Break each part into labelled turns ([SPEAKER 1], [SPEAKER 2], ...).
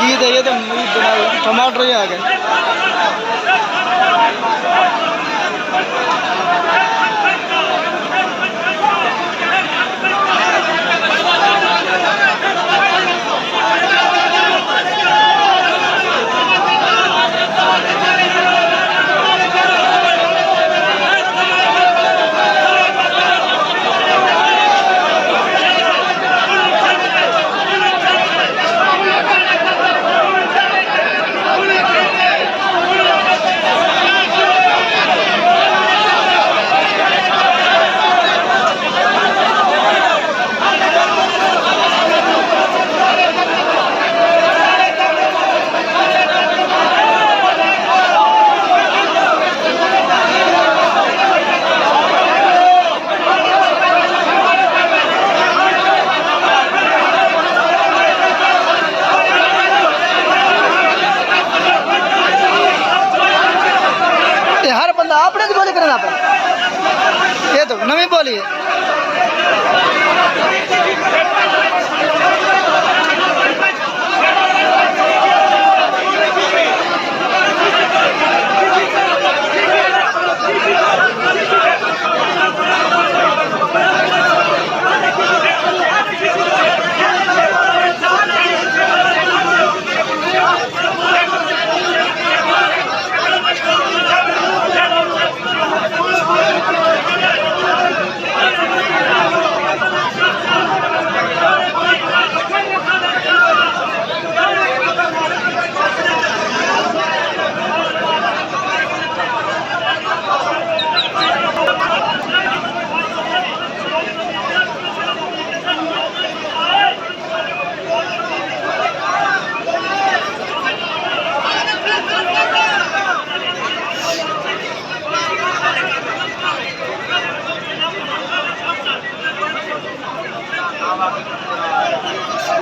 [SPEAKER 1] ईद है ये तो टमाटर ही आ गए। हर बंदा अपने बोली करना पे ये तो नवी बोली है।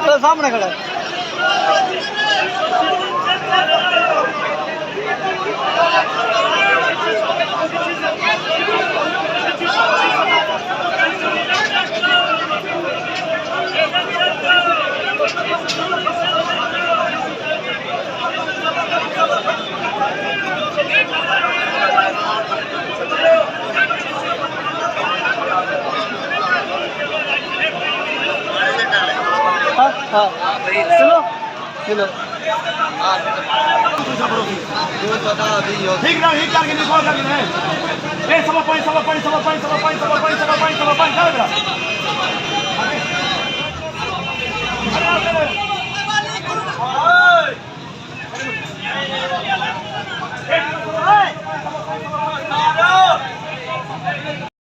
[SPEAKER 1] तो सामने खड़ा है। हाँ चलो चलो ठीक ना ठीक करके निकाल करके है ए सब पानी चल बेटा